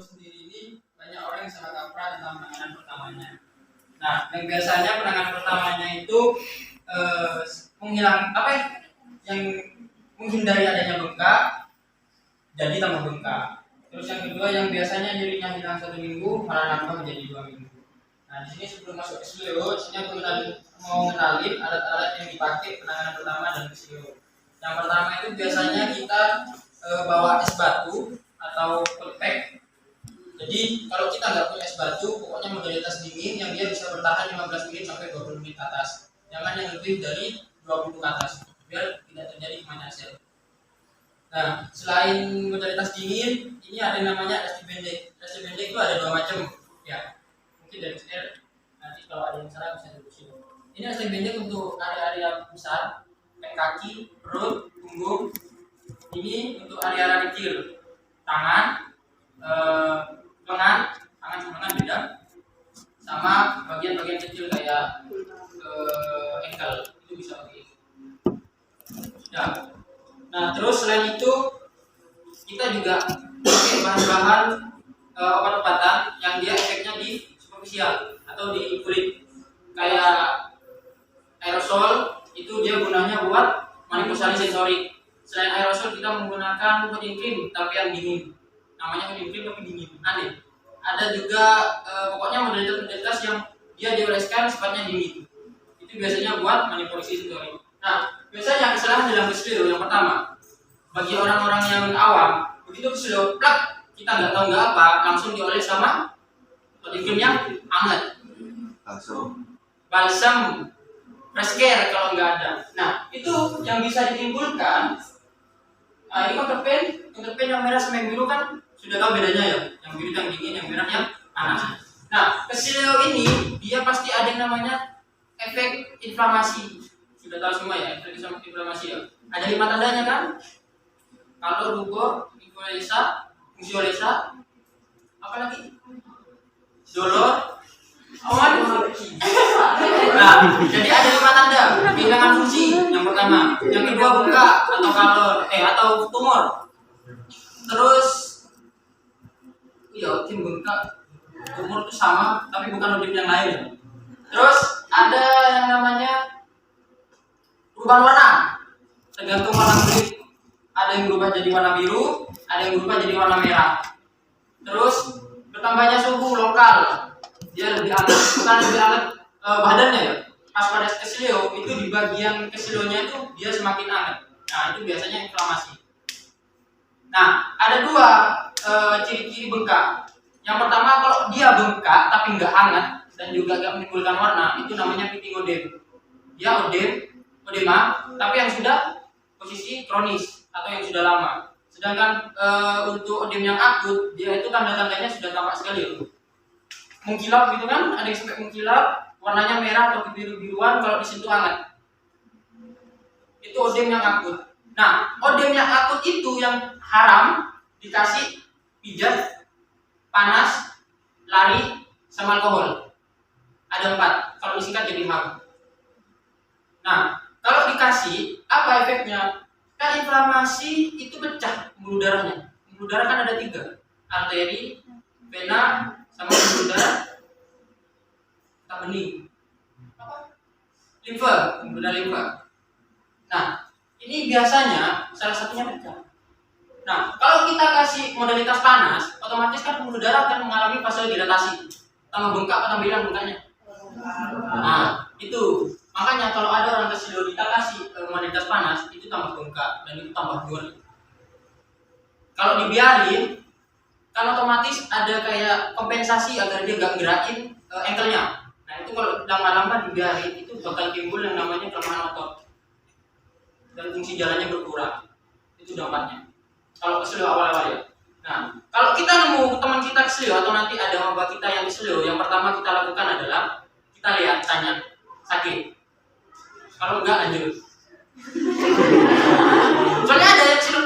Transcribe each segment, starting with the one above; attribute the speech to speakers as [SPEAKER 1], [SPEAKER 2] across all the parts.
[SPEAKER 1] sendiri ini banyak orang yang salah kaprah tentang penanganan pertamanya. Nah, yang biasanya penanganan pertamanya itu yang menghindari adanya bengkak, jadi tambah bengkak. Terus yang kedua yang biasanya nyerinya hilang 1 minggu malah nambah menjadi 2 minggu. Nah, di sini sebelum masuk ke kesilio, di sini aku mau kenalin alat-alat yang dipakai penanganan pertama dan kesilio. Yang pertama itu biasanya kita bawa es batu atau pelpek. Jadi kalau kita nggak punya es batu, pokoknya modalitas dingin yang dia bisa bertahan 15 menit sampai 20 menit ke atas. Jangan yang lebih dari 20 ke atas, biar tidak terjadi kemanasan. Nah, selain modalitas dingin, ini ada yang namanya resi pendek. Resi pendek itu ada 2 macam, ya. Mungkin dari sini nanti kalau ada yang salah bisa diusul. Ini resi pendek untuk area-area besar, kayak kaki, perut, punggung. Ini untuk area-area kecil, tangan, lengan sama lengan beda, sama bagian-bagian kecil kayak ankle itu bisa pakai. Ya. Nah, terus selain itu kita juga pakai bahan-bahan obat-obatan yang dia efeknya di superficial atau di kulit, kayak aerosol. Itu dia gunanya buat manipulasi sensorik. Selain aerosol kita menggunakan cooling cream tapi yang dingin, namanya cooling cream tapi dingin, aneh. Ada juga pokoknya modalitas yang dia dioleskan sifatnya dingin. Itu biasanya buat manipulasi sensorik. Nah, biasanya kesalahan dalam kesilio yang pertama, bagi orang-orang yang awam, begitu kesilio plak, kita nggak tahu nggak apa, langsung dioles sama cooling cream yang hangat, balsam, fresh care kalau nggak ada. Nah, itu yang bisa ditimbulkan. Ini counterpain yang merah sama yang biru kan sudah tahu bedanya ya. Yang biru yang dingin, yang merah yang panas. Nah, kesilio ini dia pasti ada yang namanya efek inflamasi. Sudah tahu semua ya, efek inflamasi ya. Ada 5 tandanya kan? Kalau rubor, influenza, fungsiolesa, apa lagi? Dolor. Nah, jadi ada 5 tanda kehilangan fungsi. Yang pertama, yang kedua bengkak atau kalor, atau tumor. Terus, ya tim bengkak, tumor itu sama, tapi bukan objek yang lain. Terus ada yang namanya perubahan warna, tergantung warna kulit. Ada yang berubah jadi warna biru, ada yang berubah jadi warna merah. Terus bertambahnya suhu lokal. Dia lebih hangat, bukan lebih hangat badannya ya. Pas pada kesilio itu di bagian kesilionya itu dia semakin hangat. Nah, itu biasanya inflamasi. Nah, ada 2 ciri-ciri bengkak. Yang pertama, kalau dia bengkak tapi nggak hangat dan juga nggak menimbulkan warna, itu namanya pitingodem. Dia odema, tapi yang sudah posisi kronis atau yang sudah lama. Sedangkan untuk odem yang akut, dia itu tanda-tandanya sudah tampak sekali ya. Mengkilap gitu kan, ada yang sampai mengkilap, warnanya merah atau biru-biruan kalau disentuh hangat. Itu odem yang akut. Nah, odem yang akut itu yang haram dikasih pijat, panas, lari, sama alkohol. Ada 4. Kalau disingkat jadi HAM. Nah, kalau dikasih, apa efeknya? Kan inflamasi itu pecah pembuluh darahnya. Pembuluh darah kan ada 3, arteri, vena, sama pembuluh darah tak bening. Limfa, pembuluh darah limfa. Nah, ini biasanya salah satunya pecah. Nah, kalau kita kasih modalitas panas, otomatis kan pembuluh darah akan mengalami fase dilatasi. Tambah bengkak, tambah hilang bengkaknya. Nah, itu. Makanya kalau ada orang kesilio kita kasih modalitas panas, itu tambah bengkak dan itu tambah nyeri. Kalau dibiarin, kan otomatis ada kayak kompensasi agar dia gak gerakin ankle-nya. Nah, itu kalau lama-lama dibiarin, itu bakal timbul yang namanya kelemahan otot dan fungsi jalannya berkurang. Itu dampaknya kalau kesilio awal-awal ya. Nah, kalau kita nemu teman kita kesilio atau nanti ada maba kita yang kesilio, yang pertama kita lakukan adalah kita lihat, tanya sakit. Kalau enggak lanjut. Soalnya ada yang kesilio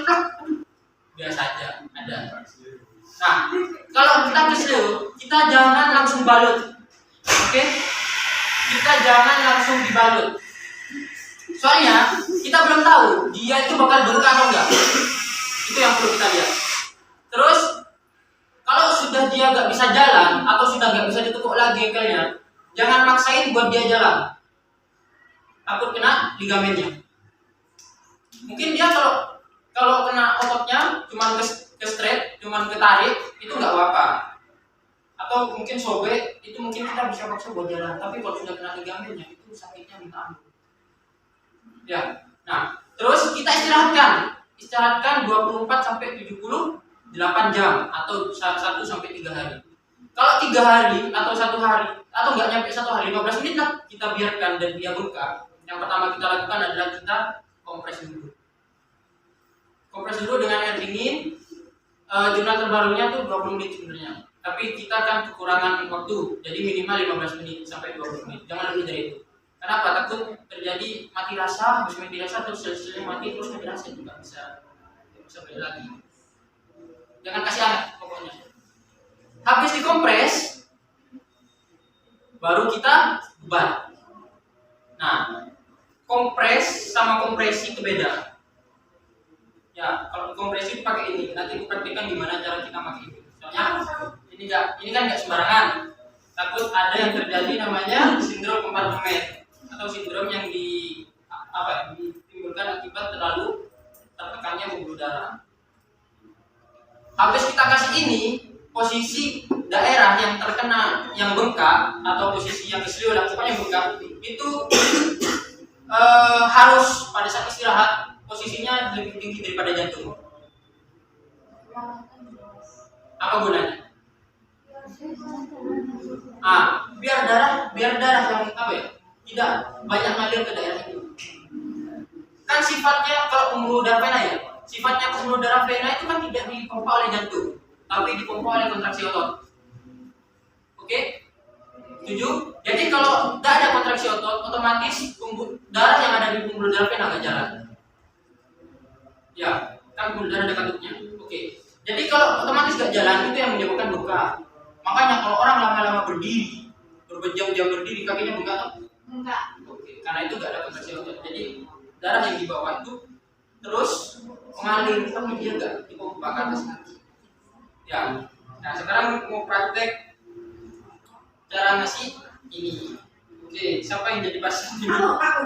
[SPEAKER 1] biasa aja, ada. Nah, kalau kita kesilio, kita jangan langsung balut. Oke? Kita jangan langsung dibalut. Soalnya kita belum tahu dia itu bakal bengkak atau enggak. Itu yang perlu kita lihat. Terus kalau sudah lagi engkelnya, jangan maksain buat dia jalan. Takut kena ligamennya. Mungkin dia kalau kena ototnya cuman ke straight, cuman ketarik, itu nggak apa-apa. Atau mungkin sobek, itu mungkin kita bisa paksa buat jalan. Tapi kalau sudah kena ligamennya, itu sakitnya minta ampun. Ya. Nah, terus kita istirahatkan 24 sampai 78 jam atau 1 sampai 3 hari. Kalau 3 hari atau 1 hari atau nggak nyampe 1 hari, 15 menit lah kita biarkan dan dia bengkak. Yang pertama kita lakukan adalah kita kompres dulu. Kompres dulu dengan air dingin. Jumlah terbarunya tuh 20 menit sebenarnya. Tapi kita kan kekurangan waktu, jadi minimal 15 menit sampai 20 menit. Jangan lebih dari itu. Kenapa? Takut terjadi mati rasa, habis mati rasa terus sel-selnya mati terus mati rasa juga bisa balik lagi. Jangan kasih aneh pokoknya. Habis dikompres, baru kita beban. Nah, kompres sama kompresi itu beda. Ya, kalau kompresi pakai ini, nanti praktikkan gimana cara kita pakai itu. Soalnya ini kan nggak sembarangan. Takut ada yang terjadi namanya sindrom kompartemen atau sindrom yang ditimbulkan akibat terlalu tertekannya pembuluh darah. Habis kita kasih ini, posisi daerah yang terkena, yang bengkak atau posisi yang kesleo, pokoknya bengkak itu harus pada saat istirahat posisinya lebih tinggi daripada jantung. Apa gunanya? Biar darah yang tidak banyak ngalir ke daerah itu. Kan sifatnya kalau pembuluh darah vena ya, sifatnya pembuluh darah vena itu kan tidak dipompa oleh jantung, tapi dipompa oleh kontraksi otot. Oke? Setuju? Jadi kalau tidak ada kontraksi otot, otomatis darah yang ada di pembuluh darah vena nggak jalan. Ya, kan pembuluh darah ada katupnya. Oke. Jadi kalau otomatis nggak jalan, itu yang menyebabkan bengkak. Makanya kalau orang lama-lama berdiri, berjam-jam berdiri, kakinya bengkak. Oke, karena itu nggak ada kontraksi otot. Jadi darah yang di bawah itu terus mengalir, tapi dia nggak dipompa ke atas kaki. Ya. Nah, sekarang mau praktek cara ngasih ini. Oke, siapa yang jadi pasien? Aku.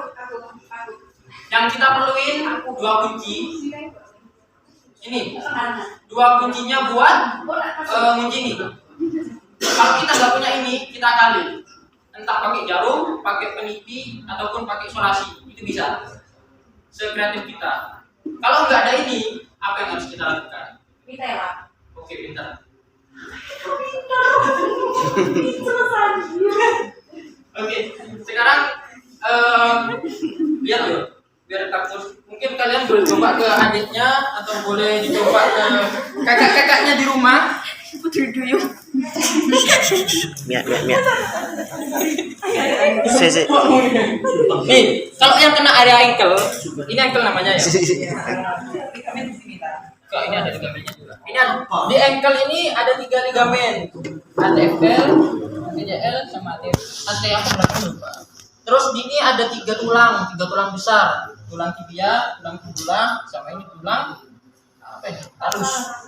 [SPEAKER 1] Yang kita perluin 2 kunci. Ini 2 kuncinya buat ngunci ini. Kalau kita nggak punya ini, kita kali. Entah pakai jarum, pakai peniti, ataupun pakai isolasi, itu bisa. Sekreatif kita. Kalau nggak ada ini, apa yang harus kita lakukan?
[SPEAKER 2] Minta ya, Pak.
[SPEAKER 1] Oke, pintar. Oke, sekarang lihat loh, biar takut. Mungkin kalian boleh coba ke adiknya atau boleh dicoba ke kakak-kakaknya di rumah.
[SPEAKER 2] Putri Duyung.
[SPEAKER 3] Miak.
[SPEAKER 1] Nih, kalau yang kena area ankle, ini ankle namanya ya. Kok ini ada ligamennya juga. Ini ada, di ankle ini ada 3 ligamen. ATFL, ATJL sama AT yang belakang lupa. Terus di ini ada 3 tulang besar. Tulang tibia, tulang fibula, sama ini tulang apa ini? Tarsal.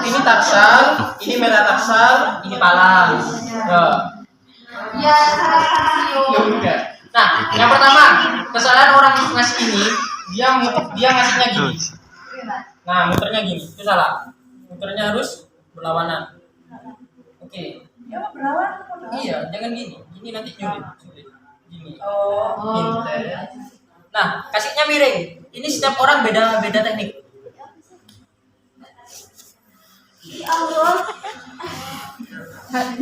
[SPEAKER 1] Ini tarsal, ini metatarsal, ini palang. Nah, yang pertama, kesalahan orang ngasih ini, dia ngasihnya gini. Nah, muternya gini, itu salah. Muternya harus berlawanan. Oke.
[SPEAKER 2] Ya, berlawan.
[SPEAKER 1] Iya, jangan gini. Gini nanti sulit. Gini.
[SPEAKER 2] Oh.
[SPEAKER 1] Nah, kasihnya miring. Ini setiap orang beda teknik.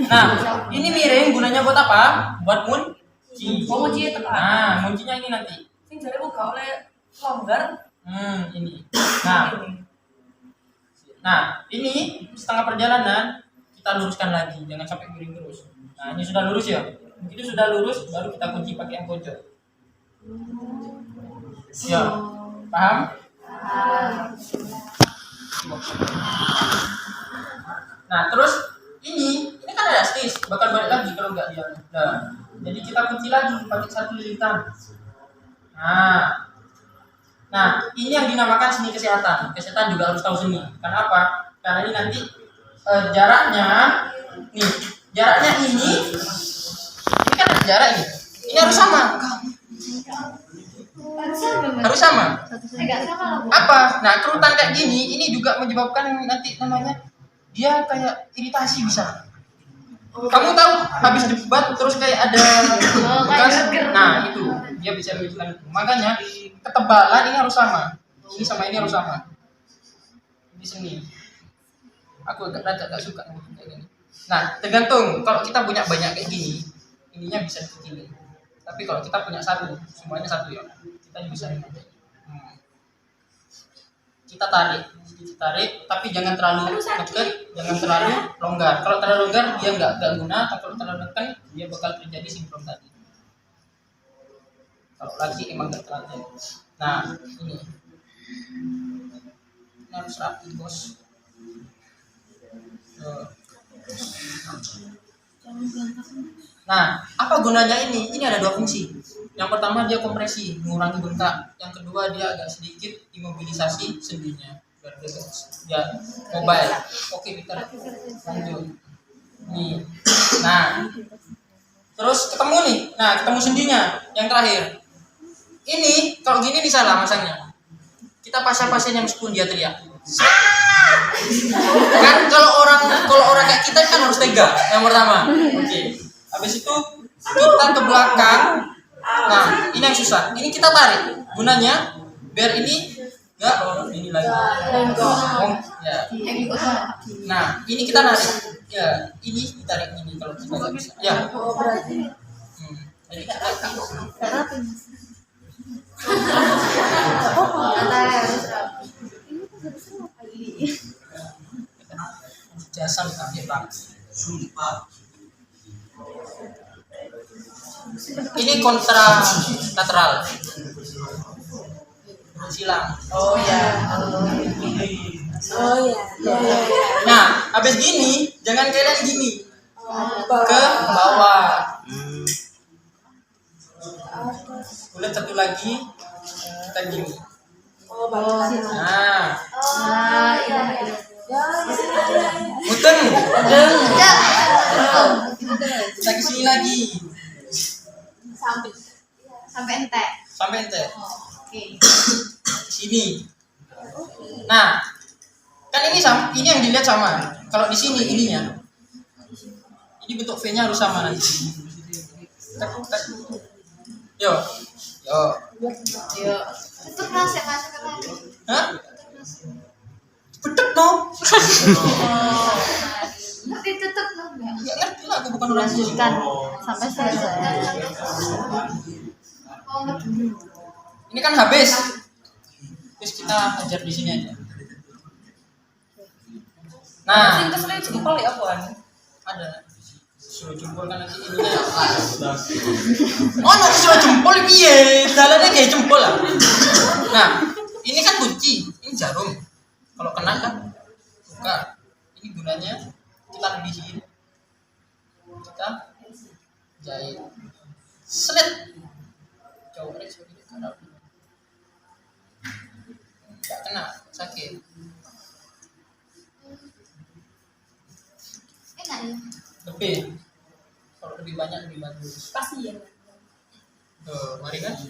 [SPEAKER 1] Nah, ini miring gunanya buat apa? Buat ngunci.
[SPEAKER 2] Ngunci itu, Pak.
[SPEAKER 1] Nah, nguncinya ini nanti.
[SPEAKER 2] Sing jare buka oleh longgar.
[SPEAKER 1] Ini. Nah, ini setengah perjalanan kita luruskan lagi, jangan sampai miring terus. Nah, ini sudah lurus ya. Begitu sudah lurus, baru kita kunci pakai yang pojok. Ya, paham? Nah, terus ini kan ada stis, bakal balik lagi kalau nggak dia. Nah, jadi kita kunci lagi pakai 1 lilitan. Nah, ini yang dinamakan seni kesehatan. Kesehatan juga harus tahu seni. Karena apa? Karena ini nanti jaraknya nih, jaraknya ini kan ada jarak ini harus sama, harus sama. Apa? Nah, kerutan kayak gini ini juga menyebabkan nanti namanya dia kayak iritasi bisa. Kamu tahu habis debat terus kayak ada bekas, nah itu dia bisa menyebabkan. Makanya ketebalan ini harus sama, ini sama ini harus sama di sini. Aku agak suka kayak gini. Nah, tergantung kalau kita punya banyak kayak gini, ininya bisa dikecilin. Tapi kalau kita punya satu, semuanya satu ya, kita bisa kita tarik, tapi jangan terlalu dekat, jangan terlalu longgar. Kalau terlalu longgar dia nggak guna, tapi kalau terlalu dekat dia bakal terjadi sindrom tadi. Kalau lagi emang nggak terlalu. Nah ini harus rapi bos. Nah, apa gunanya ini? Ini ada dua fungsi. Yang pertama dia kompresi, mengurangi bengkak. Yang kedua dia agak sedikit imobilisasi sendinya. Biar dia mobile. Oke, kita lanjut. Nih. Nah, terus ketemu nih. Nah, ketemu sendinya. Yang terakhir. Ini kalau gini bisa lah masangnya. Kita pasang-pasang yang sepun dia teriak. Kan kalau orang kayak kita kan harus tega. Yang pertama. Oke. Habis itu kita ke belakang. Nah, ini yang susah. Ini kita tarik. Gunanya biar ini enggak ini lagi. Ya. Nah, ini kita narik. Ya, ini ditarik ini kalau kita nggak bisa. Ya. Jadi kita jasa tapi Pak. Ini kontra lateral. Silang.
[SPEAKER 2] Oh ya.
[SPEAKER 1] Nah, habis gini, jangan kalian gini. Ke bawah. Boleh satu lagi. Kita gini. Nah. Muteng. Kita ke sini lagi.
[SPEAKER 4] Sampai ente. Oke.
[SPEAKER 1] Sini. Nah, kan ini sama, ini yang dilihat sama. Kalau di sini ininya, ini bentuk V-nya harus sama nanti. Yo.
[SPEAKER 4] Tutup nasi masuk ke tadi.
[SPEAKER 1] Hah? Betul no?
[SPEAKER 4] Ngerti tutup no enggak?
[SPEAKER 1] Nggak ngerti lah, aku bukan orang musik.
[SPEAKER 2] Lanjutkan sampai selesai.
[SPEAKER 1] Ini kan habis. Terus kita ajar di sini aja. Nah,
[SPEAKER 2] Sing kesel jempol ya Puan.
[SPEAKER 1] ada suruh jempol kan nanti ininya. Oh, nanti suruh jempol piye? Dalamnya kayak jempol lah. Nah, ini kan kunci, ini jarum. Kalau kena kan buka. Ini gunanya kita lebihin. Kita jahit. Selet. Jauh dari sini karena enggak kena, sakit.
[SPEAKER 4] Enak ya.
[SPEAKER 1] Lebih. Kalau lebih banyak lebih bagus.
[SPEAKER 2] Pasti ya.
[SPEAKER 1] Tuh, mari kan.